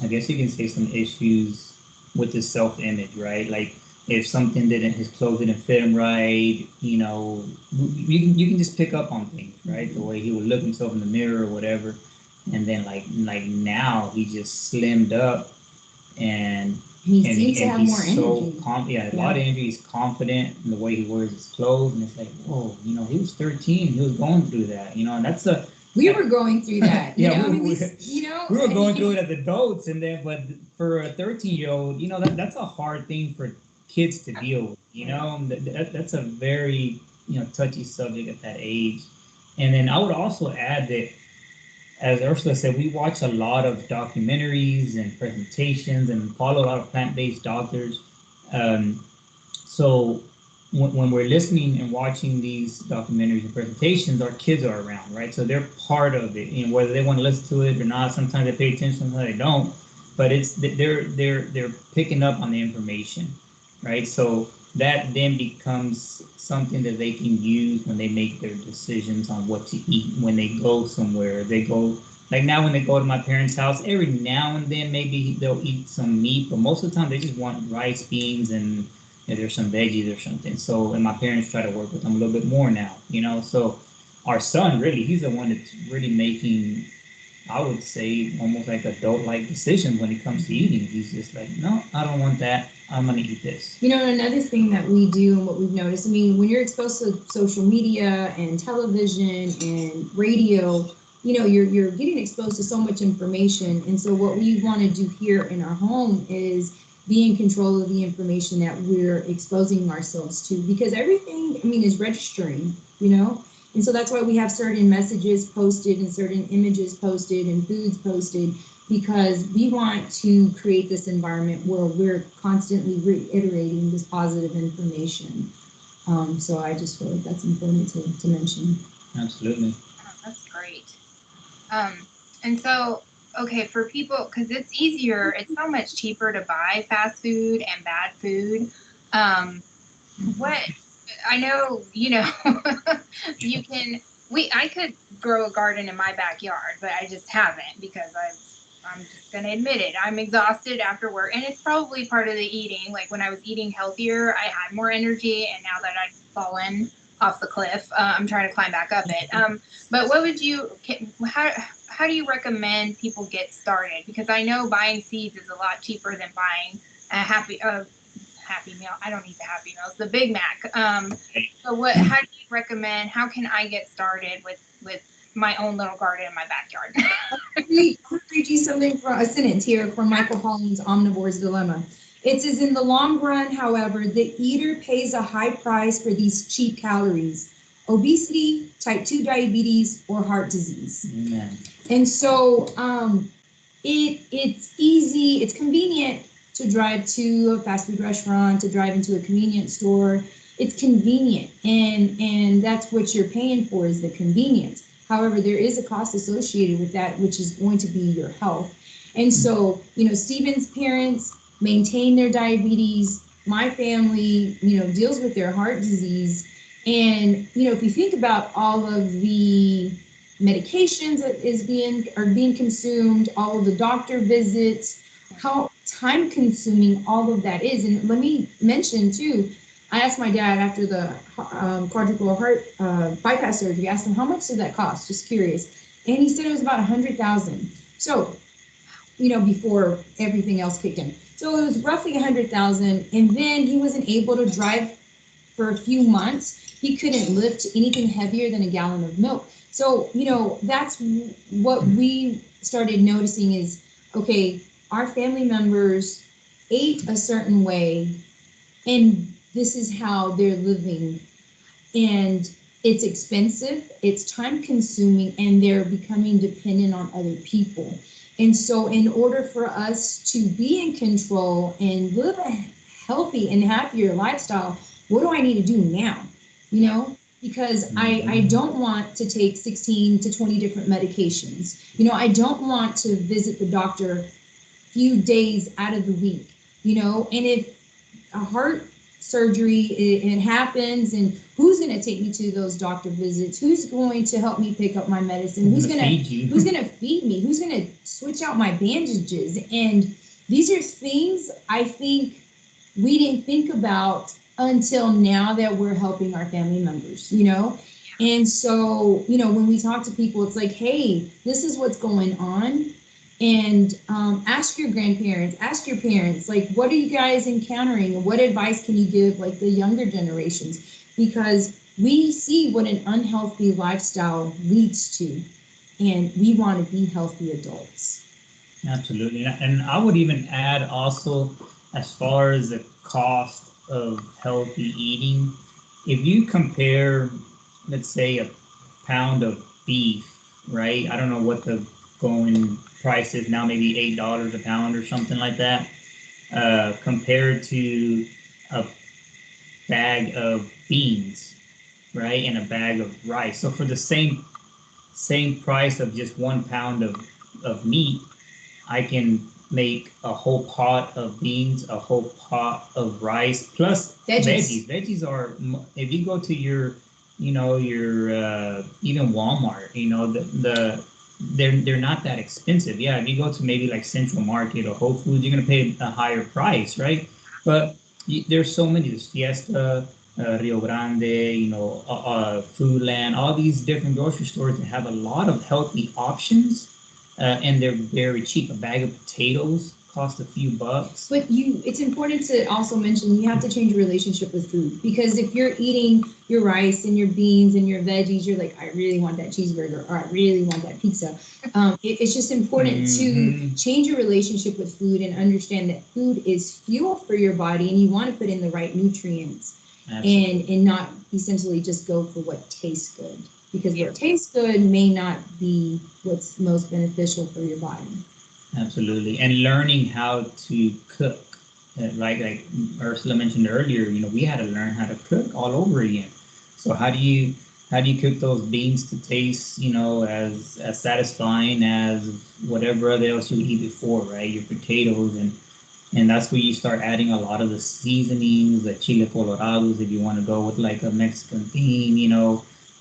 I guess you can say, some issues with his self-image, right? Like if his clothes didn't fit him right, you can just pick up on things, right? The way he would look himself in the mirror or whatever. And then like now he just slimmed up, and he seems to have more energy. A lot of energy. He's confident in the way he wears his clothes, and it's like, whoa, he was 13, he was going through that, and that's we were going through that. We were going through it as adults, and then, but for a 13-year-old, that's a hard thing for kids to deal with. That's a very touchy subject at that age, And then I would also add that, as Ursula said, we watch a lot of documentaries and presentations and follow a lot of plant-based doctors. Um, so when we're listening and watching these documentaries and presentations, our kids are around, right? So they're part of it, you know, whether they want to listen to it or not. Sometimes they pay attention, sometimes they don't. But it's they're picking up on the information, right? So that then becomes something that they can use when they make their decisions on what to eat when they go somewhere. They go, like now when they go to my parents' house, every now and then maybe they'll eat some meat, but most of the time they just want rice, beans, and there's some veggies or something. So, and my parents try to work with them a little bit more now, you know. So, our son really, he's the one that's really making, I would say, almost like adult-like decisions when it comes to eating. He's just like, no, I don't want that. I'm gonna eat this. You know, another thing that we do and what we've noticed, I mean, when you're exposed to social media and television and radio, you know, you're getting exposed to so much information. And so what we want to do here in our home is be in control of the information that we're exposing ourselves to, because everything, I mean, is registering, you know? And so that's why we have certain messages posted and certain images posted and foods posted, because we want to create this environment where we're constantly reiterating this positive information. So I just feel like that's important to mention. Absolutely. Oh, that's great. And so, okay, for people, because it's easier, it's so much cheaper to buy fast food and bad food. What I know, you know, you can. I could grow a garden in my backyard, but I just haven't because I'm just gonna admit it. I'm exhausted after work, and it's probably part of the eating. Like when I was eating healthier, I had more energy, and now that I've fallen off the cliff, I'm trying to climb back up it. But what would you? How do you recommend people get started? Because I know buying seeds is a lot cheaper than buying a Happy Meal. I don't eat the Happy Meals, the Big Mac. So how do you recommend? How can I get started with my own little garden in my backyard? I'm going to read you something from a sentence here from Michael Pollan's Omnivore's Dilemma. It says, in the long run, however, the eater pays a high price for these cheap calories: obesity, type 2 diabetes, or heart disease. Amen. And so it's easy, it's convenient to drive to a fast food restaurant, to drive into a convenience store. It's convenient, and that's what you're paying for, is the convenience. However, there is a cost associated with that, which is going to be your health. And so, you know, Stephen's parents maintain their diabetes. My family, you know, deals with their heart disease. And, you know, if you think about all of the medications that are being consumed, all of the doctor visits, how time consuming all of that is. And let me mention too, I asked my dad after the quadruple heart bypass surgery, I asked him, how much did that cost? Just curious. And he said it was about $100,000. So, you know, before everything else kicked in. So it was roughly $100,000. And then he wasn't able to drive for a few months. He couldn't lift anything heavier than a gallon of milk. So, you know, that's what we started noticing is, okay, our family members ate a certain way, and this is how they're living. And it's expensive, it's time consuming, and they're becoming dependent on other people. And so in order for us to be in control and live a healthy and happier lifestyle, what do I need to do now? You know, because I don't want to take 16 to 20 different medications. You know, I don't want to visit the doctor few days out of the week, you know. And if a heart surgery it happens, and who's going to take me to those doctor visits? Who's going to help me pick up my medicine? Who's going to feed me? Who's going to switch out my bandages? And these are things I think we didn't think about until now that we're helping our family members, you know. And so, you know, when we talk to people, it's like, hey, this is what's going on. And ask your grandparents, ask your parents, like, what are you guys encountering, and what advice can you give, like, the younger generations? Because we see what an unhealthy lifestyle leads to, and we want to be healthy adults. Absolutely. And I would even add also, as far as the cost of healthy eating, if you compare, let's say, a pound of beef, right? I don't know what the going price is now, maybe $8 a pound or something like that, compared to a bag of beans, right, and a bag of rice. So for the same price of just 1 pound of meat, I can make a whole pot of beans, a whole pot of rice, plus veggies. Veggies are, if you go to your, your even Walmart, they're not that expensive. Yeah, if you go to maybe like Central Market or Whole Foods, you're gonna pay a higher price, right? But there's so many, there's Fiesta, Rio Grande, Foodland, all these different grocery stores that have a lot of healthy options, and they're very cheap. A bag of potatoes cost a few bucks. But it's important to also mention you have to change your relationship with food, because if you're eating your rice and your beans and your veggies, you're like, I really want that cheeseburger, or I really want that pizza. It's just important to change your relationship with food and understand that food is fuel for your body, and you want to put in the right nutrients. Absolutely. And not essentially just go for what tastes good, because what tastes good may not be what's most beneficial for your body. Absolutely. And learning how to cook, like Ursula mentioned earlier, we had to learn how to cook all over again. So how do you cook those beans to taste, as satisfying as whatever other else you eat before, right? Your potatoes, and that's where you start adding a lot of the seasonings, the chile colorados, if you want to go with like a Mexican theme,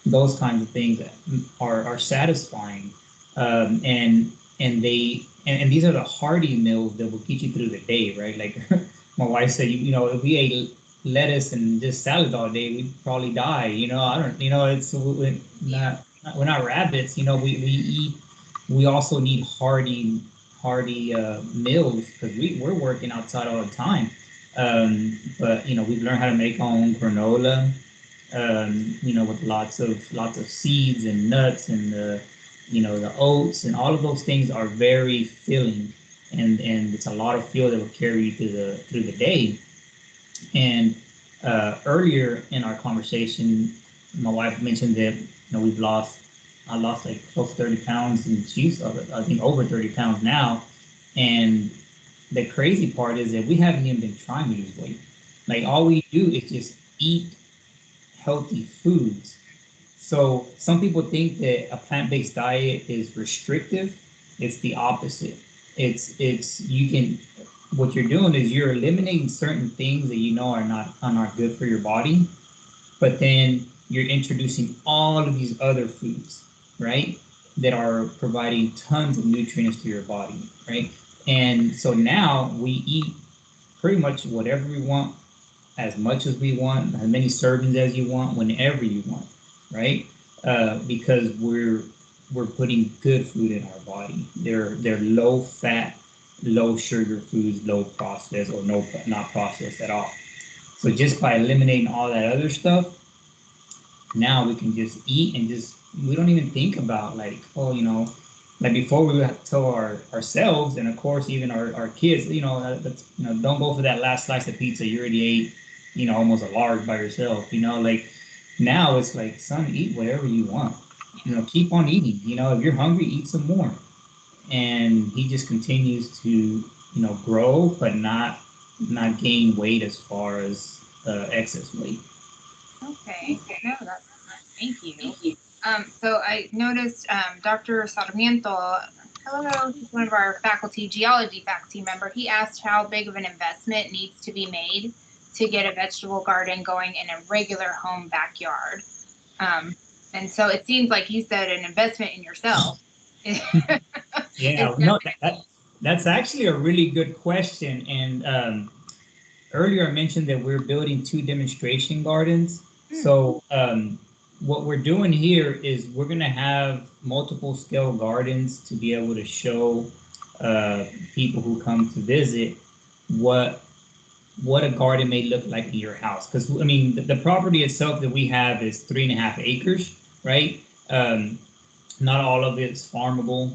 those kinds of things that are satisfying, and these are the hearty meals that will get you through the day, right? Like my wife said, if we ate lettuce and just salad all day, we'd probably die. I don't, we're not rabbits. We also need hearty meals, because we're working outside all the time. But we've learned how to make our own granola, with lots of seeds and nuts and the oats, and all of those things are very filling, and it's a lot of fuel that will carry you through the day. And earlier in our conversation, my wife mentioned that I lost like close to 30 pounds, and she's I think over 30 pounds now. And the crazy part is that we haven't even been trying to lose weight. Like all we do is just eat healthy foods. So some people think that a plant-based diet is restrictive. It's the opposite. It's you can, what you're doing is you're eliminating certain things that are not good for your body, but then you're introducing all of these other foods, right? That are providing tons of nutrients to your body, right? And so now we eat pretty much whatever we want, as much as we want, as many servings as you want, whenever you want, right? Because we're putting good food in our body. They're low fat, low sugar foods, low processed, or not processed at all. So just by eliminating all that other stuff, now we can just eat and we don't even think about like, like before we would tell ourselves, and of course even our kids, don't go for that last slice of pizza. You already ate, almost a large by yourself, like now it's like, son, eat whatever you want, keep on eating, if you're hungry, eat some more. And he just continues to, grow, but not gain weight as far as excess weight. Okay. No, thank you. So I noticed Dr. Sarmiento, hello, he's one of our geology faculty member. He asked how big of an investment needs to be made to get a vegetable garden going in a regular home backyard. And so it seems like you said an investment in yourself. Yeah, no, that's actually a really good question. And earlier I mentioned that we're building 2 demonstration gardens. So what we're doing here is we're going to have multiple scale gardens to be able to show people who come to visit what a garden may look like in your house. Because I mean, the property itself that we have is 3.5 acres, right? Not all of it's farmable,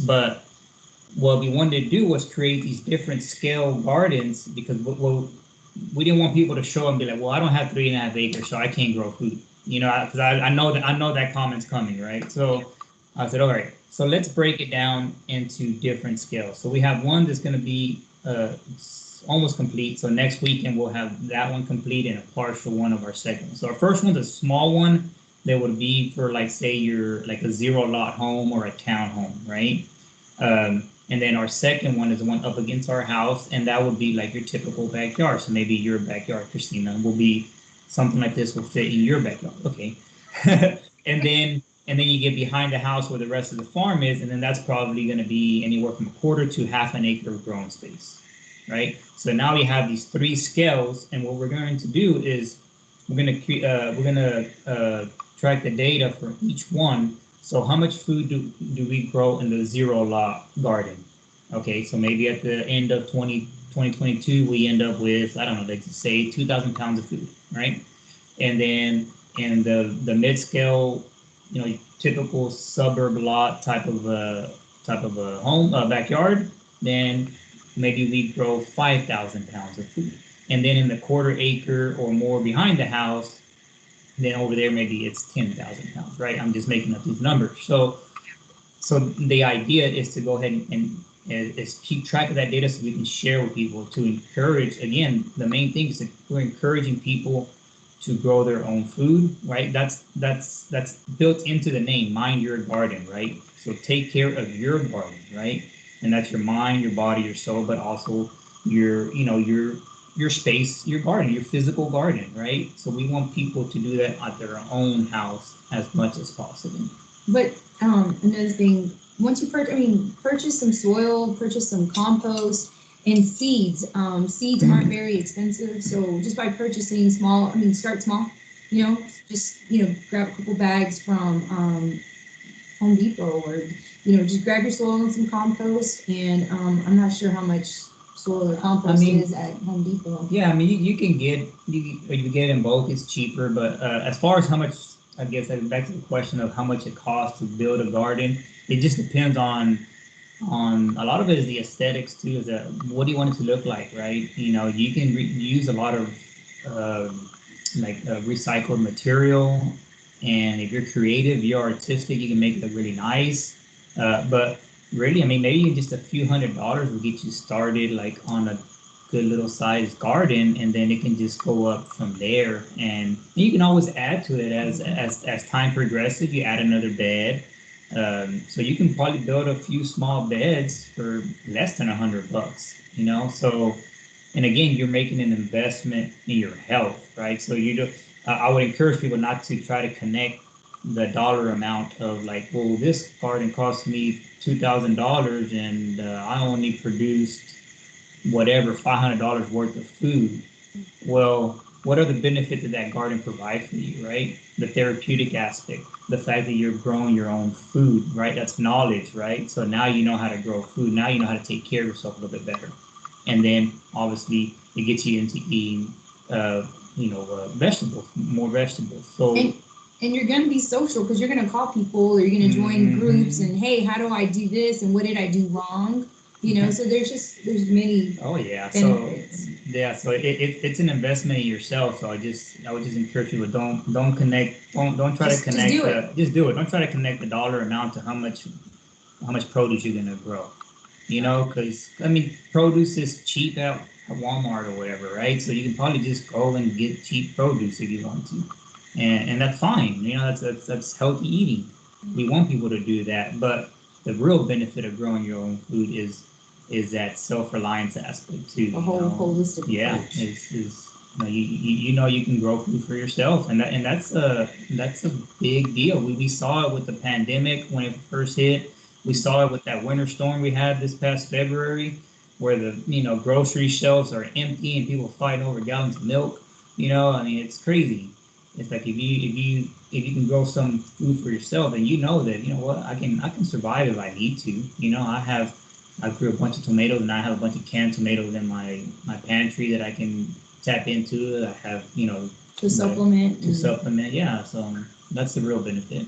but what we wanted to do was create these different scale gardens, because we didn't want people to show and be like, well, I don't have 3.5 acres, so I can't grow food. because I know that comment's coming, right? So I said, all right, so let's break it down into different scales. So we have one that's going to be almost complete. So next weekend we'll have that one complete and a partial one of our second one. So our first one's a small one that would be for, like, say you're like a 0 lot home or a town home, right? And then our second one is the one up against our house, and that would be like your typical backyard. So maybe your backyard, Christina, will be something like this will fit in your backyard. Okay. And then you get behind the house where the rest of the farm is, and then that's probably going to be anywhere from a quarter to half an acre of growing space, right? So now we have these three scales, and what we're going to do is we're going to track the data for each one. So how much food do we grow in the 0 lot garden? Okay, so maybe at the end of 2022, we end up with, I don't know, let's say 2,000 pounds of food, right? And then in the mid scale, typical suburb lot type of a home backyard, then maybe we grow 5,000 pounds of food. And then in the quarter acre or more behind the house, then over there maybe it's 10,000 pounds, right? I'm just making up these numbers. So the idea is to go ahead and is keep track of that data so we can share with people to encourage. Again, the main thing is that we're encouraging people to grow their own food, right? That's built into the name, mind your garden, right? So take care of your garden, right? And that's your mind, your body, your soul, but also your space, your garden, your physical garden, right? So we want people to do that at their own house as much as possible. But another thing, once you purchase some soil, purchase some compost and seeds. Seeds aren't very expensive, so just by purchasing small, start small. Just grab a couple bags from Home Depot, or just grab your soil and some compost. And I'm not sure how much soil or compost is at Home Depot. Yeah, you can get you get it in bulk. It's cheaper, but as far as how much, I guess back to the question of how much it costs to build a garden, it just depends on a lot of it is the aesthetics too. Is that what do you want it to look like, right? You can use a lot of recycled material, and if you're creative, you're artistic, you can make it look really nice. But really, maybe just a few $100s will get you started, like on a good little sized garden, and then it can just go up from there. And you can always add to it as time progresses. You add another bed. So you can probably build a few small beds for less than $100, So, and again, you're making an investment in your health, right? So I would encourage people not to try to connect the dollar amount of like, well, this garden cost me $2,000 and I only produced whatever $500 worth of food. Well, what are the benefits that that garden provide for you, right? The therapeutic aspect, the fact that you're growing your own food, right? That's knowledge, right? So now you know how to grow food. Now you know how to take care of yourself a little bit better. And then obviously it gets you into eating, vegetables, more vegetables. So. And you're going to be social because you're going to call people, or you're going to join groups, and hey, how do I do this, and what did I do wrong? So there's many. Oh yeah. Benefits. So it's an investment in yourself. So I would just encourage people, don't connect, don't try to connect. Just do it. Don't try to connect the dollar amount to how much produce you're gonna grow. Because produce is cheap at Walmart or whatever, right? So you can probably just go and get cheap produce if you want to, and that's fine. That's healthy eating. We want people to do that, but the real benefit of growing your own food is that self-reliance aspect too. A whole holistic approach. You can grow food for yourself, and that's a big deal. We saw it with the pandemic when it first hit. We saw it with that winter storm we had this past February, where the grocery shelves are empty and people fighting over gallons of milk. It's crazy. It's like if you can grow some food for yourself, and that I can survive if I need to. I grew a bunch of tomatoes, and I have a bunch of canned tomatoes in my pantry that I can tap into. I have to supplement. Yeah. So that's the real benefit.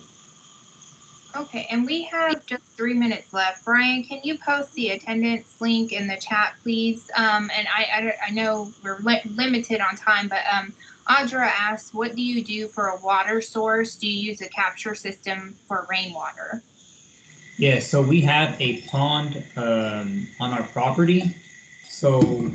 Okay, and we have just 3 minutes left. Brian, can you post the attendance link in the chat, please? And I know we're limited on time, but Audra asks, what do you do for a water source? Do you use a capture system for rainwater? Yeah, so we have a pond on our property. So,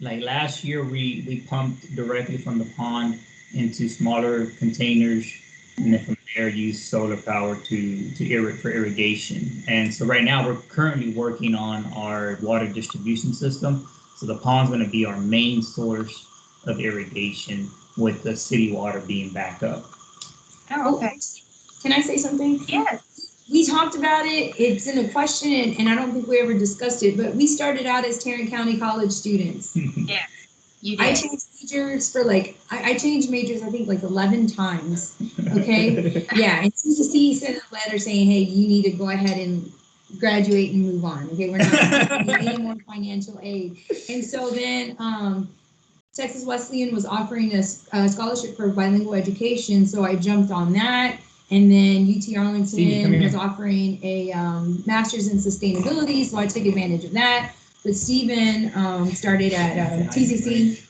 like last year, we pumped directly from the pond into smaller containers, and then from there use solar power for irrigation. And so right now we're currently working on our water distribution system. So the pond's going to be our main source of irrigation, with the city water being backup. Oh, okay. Can I say something? Yes. We talked about it. It's in a question, and I don't think we ever discussed it. But we started out as Tarrant County College students. Yeah. You did. I changed majors for I changed majors I think like 11 times. Okay. Yeah. And CCC sent a letter saying, hey, you need to go ahead and graduate and move on. Okay. We're not giving you any more financial aid. And so then Texas Wesleyan was offering us a scholarship for bilingual education. So I jumped on that. And then UT Arlington was offering a master's in sustainability. So I took advantage of that. But Stephen started at TCC.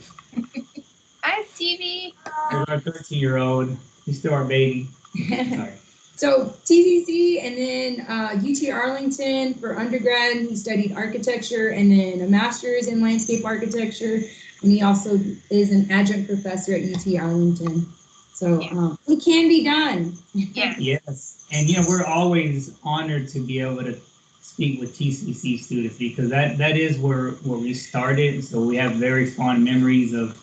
Hi, Stevie. There's our 13-year-old. He's still our baby. Sorry. So TCC, and then UT Arlington for undergrad. He studied architecture and then a master's in landscape architecture. And he also is an adjunct professor at UT Arlington. So it can be done. Yes. Yes. And we're always honored to be able to speak with TCC students, because that is where we started. So we have very fond memories of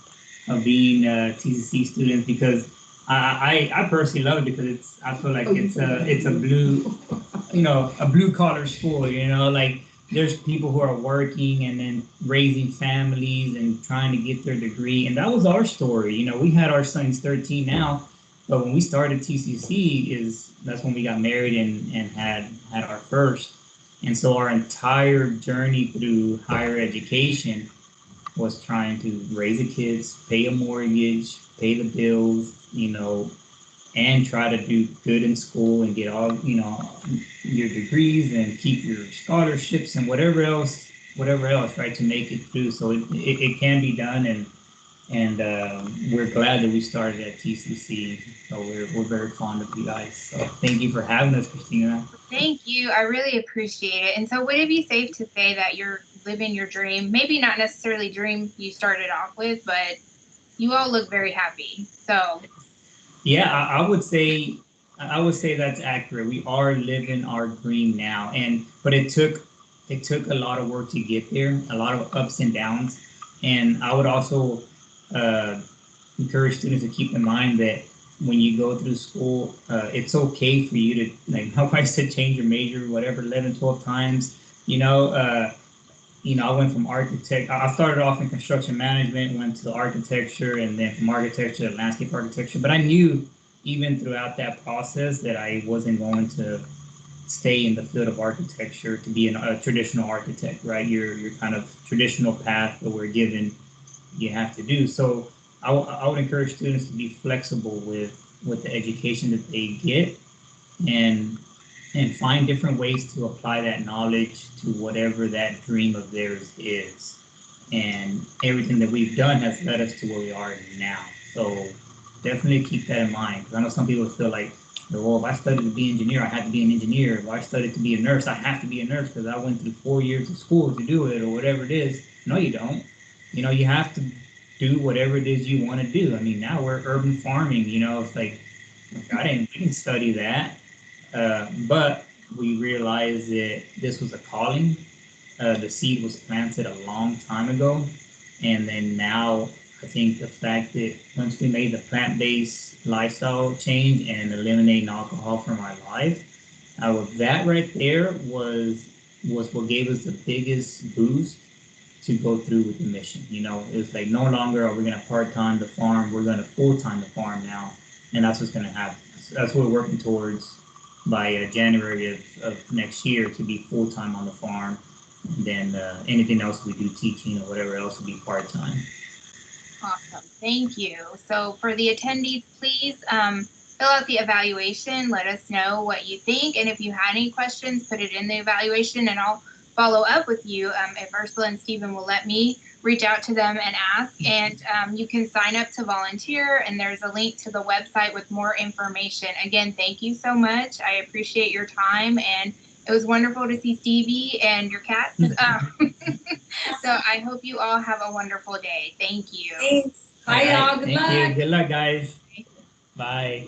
being TCC students, because I personally love it, because I feel like it's a blue collar school. Like there's people who are working and then raising families and trying to get their degree, and that was our story. We had our son's 13 now, but when we started TCC, that's when we got married and had our first. And so our entire journey through higher education was trying to raise the kids, pay a mortgage, pay the bills, and try to do good in school and get all, your degrees and keep your scholarships and whatever else, right, to make it through. So it can be done, and we're glad that we started at TCC. So we're very fond of you guys. So thank you for having us, Christina. Thank you. I really appreciate it. And so would it be safe to say that you're living your dream? Maybe not necessarily dream you started off with, but you all look very happy. So yeah, I would say that's accurate. We are living our dream now, but it took a lot of work to get there, a lot of ups and downs. And I would also encourage students to keep in mind that when you go through school, it's okay for you to, like my wife said, change your major, whatever, 11, 12 times. I went from architect. I started off in construction management, went to architecture, and then from architecture to landscape architecture. But I knew even throughout that process that I wasn't going to stay in the field of architecture to be a traditional architect, right? Your kind of traditional path that we're given, you have to do. So I would encourage students to be flexible with the education that they get, and find different ways to apply that knowledge to whatever that dream of theirs is. And everything that we've done has led us to where we are now. So definitely keep that in mind. Because I know some people feel like, well, if I studied to be an engineer, I have to be an engineer. If I studied to be a nurse, I have to be a nurse because I went through 4 years of school to do it, or whatever it is. No, you don't. You have to do whatever it is you want to do. I mean, now we're urban farming. It's like, we didn't study that. But we realized that this was a calling. The seed was planted a long time ago. And then now, I think the fact that once we made the plant-based lifestyle change and eliminating alcohol from our life, that right there was what gave us the biggest boost to go through with the mission. It was like, no longer are we going to part-time the farm, we're going to full-time the farm now. And that's what's going to happen. So that's what we're working towards by January of next year, to be full-time on the farm. And then anything else we do, teaching or whatever else, will be part-time. Awesome. Thank you. So for the attendees, please fill out the evaluation. Let us know what you think. And if you had any questions, put it in the evaluation and I'll follow up with you if Ursula and Stephen will let me. reach out to them and ask. And you can sign up to volunteer, and there's a link to the website with more information. Again, thank you so much. I appreciate your time, and it was wonderful to see Stevie and your cats. So I hope you all have a wonderful day. Thank you. Thanks. Bye, y'all. Good luck. Thank you. Good luck, guys. Bye.